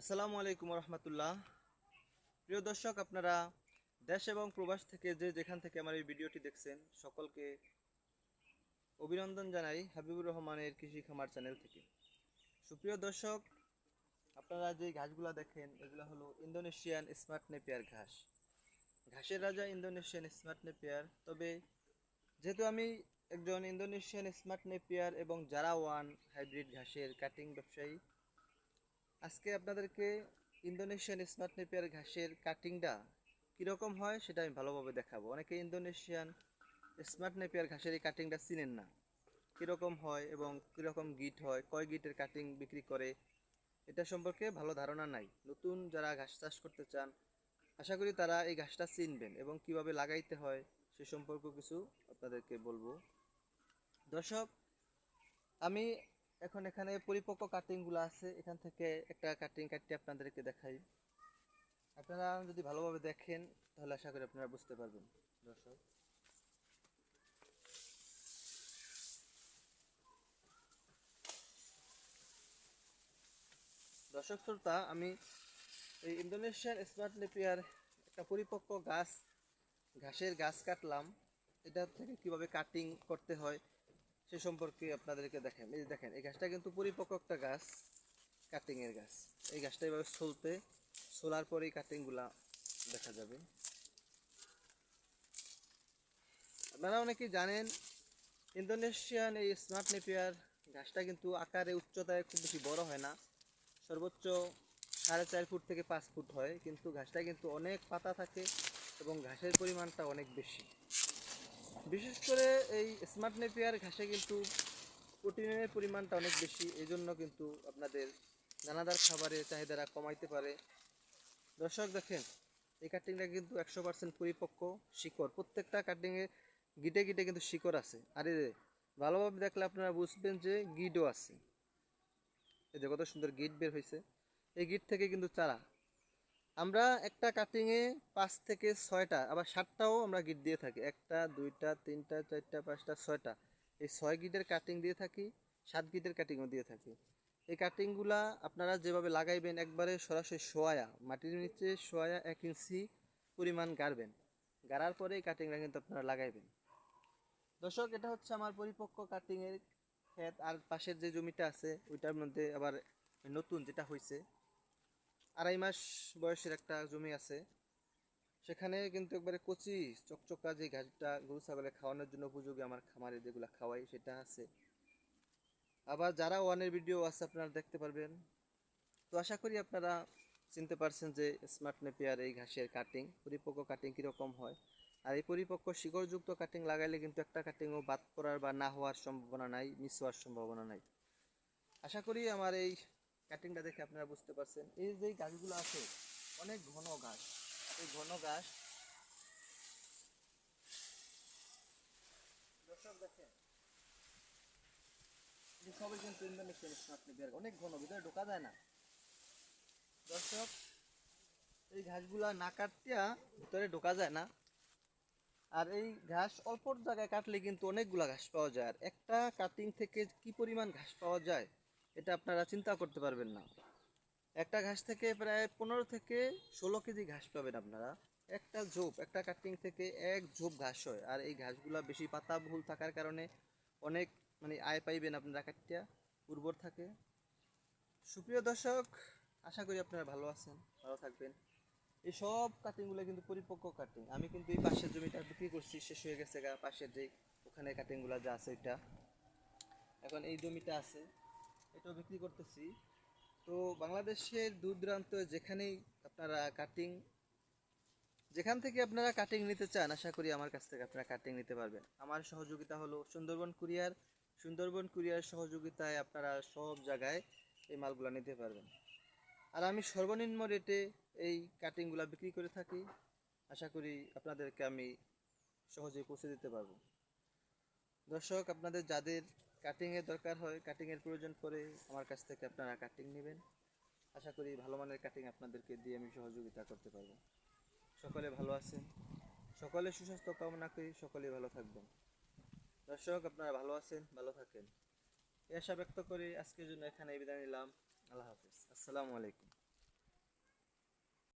আসসালামু আলাইকুম রহমতুল্লাহ। প্রিয় দর্শক, আপনারা দেশ এবং প্রবাস থেকে যেখান থেকে আমার এই ভিডিওটি দেখছেন, সকলকে অভিনন্দন জানাই হাবিবুর রহমানের কৃষি খামার চ্যানেল থেকে। সুপ্রিয় দর্শক, আপনারা যে ঘাসগুলো দেখেন এগুলো হলো ইন্দোনেশিয়ান স্মার্ট নেপিয়ার ঘাস। ঘাসের রাজা ইন্দোনেশিয়ান স্মার্ট নেপিয়ার। তবে যেহেতু আমি একজন ইন্দোনেশিয়ান স্মার্ট নেপিয়ার এবং জারা ওয়ান হাইব্রিড ঘাসের কাটিং ব্যবসায়ী, আজকে আপনাদেরকে ইন্দোনেশিয়ান স্মার্ট নেপিয়ার ঘাসের কাটিংটা কীরকম হয় সেটা আমি ভালোভাবে দেখাবো। অনেকে ইন্দোনেশিয়ান স্মার্ট নেপিয়ার ঘাসের এই কাটিংটা চিনেন না, কীরকম হয় এবং কীরকম গিট হয়, কয় গিটের কাটিং বিক্রি করে, এটা সম্পর্কে ভালো ধারণা নাই। নতুন যারা ঘাস চাষ করতে চান, আশা করি তারা এই ঘাসটা চিনবেন এবং কিভাবে লাগাইতে হয় সে সম্পর্কে কিছু আপনাদেরকে বলবো। দর্শক, আমি এখন এখানে পরিপক্ক কাটিংগুলো আছে, এখান থেকে একটা কাটিং কাটিয়ে আপনাদেরকে দেখাই। আপনারা যদি ভালোভাবে দেখেন তাহলে আশা করি আপনারা বুঝতে পারবেন। দর্শক দর্শক শ্রোতা, আমি এই ইন্দোনেশিয়ান স্মার্ট নেপিয়ার একটা পরিপক্ক ঘাসের গাছ কাটলাম। এটা থেকে কিভাবে কাটিং করতে হয় সে সম্পর্কে আপনাদেরকে দেখেন। এই দেখেন, এই গাছটা কিন্তু পরিপক্ক একটা গাছ, কাটিংয়ের গাছ। এই গাছটা এভাবে সোলার পরেই কাটিংগুলা দেখা যাবে। আপনারা অনেকেই জানেন ইন্দোনেশিয়ান এই স্মার্ট নেপিয়ার ঘাসটা কিন্তু আকারে উচ্চতায় খুব বেশি বড় হয় না, সর্বোচ্চ 4.5 ফুট থেকে 5 ফুট হয়, কিন্তু ঘাসটা কিন্তু অনেক পাতা থাকে এবং ঘাসের পরিমাণটা অনেক বেশি। বিশেষ করে এই স্মার্ট নেপিয়ার ঘাসে কিন্তু প্রোটিনের পরিমাণটা অনেক বেশি, এই জন্য কিন্তু আপনাদের দানাদার খাবারের চাহিদাটা কমাইতে পারে। দর্শক দেখেন, এই কাটিংটা কিন্তু 100% পরিপক্ক। শিকড় প্রত্যেকটা কাটিংয়ে গিটে গিটে কিন্তু শিকড় আছে। আর এই ভালোভাবে দেখলে আপনারা বুঝবেন যে গিটও আছে। এই যে কত সুন্দর গিট বের হয়েছে, এই গিট থেকে কিন্তু চারা। আমরা একটা কাটিংয়ে 5 থেকে 6টা, আবার 7টাও আমরা গিট দিয়ে থাকি। 1টা 2টা 3টা 4টা 5টা 6টা, এই 6 গিটের কাটিং দিয়ে থাকি, 7 গিটের কাটিংও দিয়ে থাকি। এই কাটিংগুলা আপনারা যেভাবে লাগাইবেন, একবারে সরাসরি শোয়া মাটির নিচে শোয়া 1 ইঞ্চি পরিমাণ গাড়বেন, গাড়ার পরে এই কাটিংটা কিন্তু আপনারা লাগাইবেন। দর্শক, এটা হচ্ছে আমার পরিপক্ক কাটিংয়ের ক্ষেত। আর পাশের যে জমিটা আছে ওইটার মধ্যে আবার নতুন যেটা হয়েছে 2.5 মাস বয়সের একটা জমি আছে, সেখানে কিন্তু একবারে কচি চকচকা যে ঘাসটা গরু ছাগলে খাওয়ানোর জন্য উপযোগী, আমার খামারে যেগুলো খাওয়াই সেটা আছে। আবার যারা ওয়ানের ভিডিও আছে আপনারা দেখতে পারবেন। তো আশা করি আপনারা চিনতে পারছেন যে স্মার্ট নেপিয়ার এই ঘাসের কাটিং, পরিপক্ক কাটিং কীরকম হয়। আর এই পরিপক্ক শিকড়যুক্ত কাটিং লাগাইলে কিন্তু একটা কাটিংও বাদ পড়ার বা না হওয়ার সম্ভাবনা নাই, মিস হওয়ার সম্ভাবনা নাই। আশা করি আমার এই কাটিংটা দেখে আপনারা বুঝতে পারছেন। এই যে গাছগুলো আছে অনেক ঘন ঘাস, এই ঘন ঘাস দর্শক দেখেন, সবই কিন্তু ইন্দোনেশিয়ান স্মার্ট নেপিয়ার, অনেক ঘন, ভিতরে ঢোকা যায় না। দর্শক, এই ঘাসগুলা না কাটিয়া ভিতরে ঢোকা যায় না। আর এই ঘাস অল্প জায়গায় কাটলে কিন্তু অনেকগুলা ঘাস পাওয়া যায়। আর একটা কাটিং থেকে কি পরিমাণ ঘাস পাওয়া যায় এটা আপনারা চিন্তা করতে পারবেন না। একটা ঘাস থেকে প্রায় 15 থেকে 16 কেজি ঘাস পাবেন আপনারা। একটা কাটিং থেকে 1 ঝোপ ঘাস হয়। আর এই ঘাসগুলা বেশি পাতা বহুল থাকার কারণে অনেক আয় পাইবেন আপনারা কাটিয়া, উর্বর থাকে। সুপ্রিয় দর্শক, আশা করি আপনারা ভালো আছেন, ভালো থাকবেন। এই সব কাটিংগুলো কিন্তু পরিপক্ক কাটিং। আমি কিন্তু এই পাশের জমিটা বিক্রি করছি, শেষ হয়ে গেছে গা। পাশের যে ওখানে কাটিংগুলো যা আছে ওইটা, এখন এই জমিটা আছে, এটাও বিক্রি করতেছি। তো বাংলাদেশের দূর দূরান্ত যেখান থেকে আপনারা কাটিং নিতে চান, আশা করি আমার কাছ থেকে আপনারা কাটিং নিতে পারবেন। আমার সহযোগিতা হলো সুন্দরবন কুরিয়ার সহযোগিতায় আপনারা সব জায়গায় এই মালগুলো নিতে পারবেন। আর আমি সর্বনিম্ন রেটে এই কাটিংগুলো বিক্রি করে থাকি। আশা করি আপনাদেরকে আমি সহজেই পৌঁছে দিতে পারবো। দর্শক, আপনাদের যাদের কাটিংয়ের দরকার হয়, কাটিংয়ের প্রয়োজন পড়ে, আমার কাছ থেকে আপনারা কাটিং নেবেন। আশা করি ভালো মানের কাটিং আপনাদেরকে দিয়ে আমি সহযোগিতা করতে পারবো। সকলে ভালো আছেন, সকলে সুস্বাস্থ্য কামনা করি, সকলেই ভালো থাকবেন। দর্শক, আপনারা ভালো আছেন, ভালো থাকেন, এই আশা ব্যক্ত করে আজকের জন্য এখানে বিদায় নিলাম। আল্লাহ হাফিজ, আসসালামু আলাইকুম।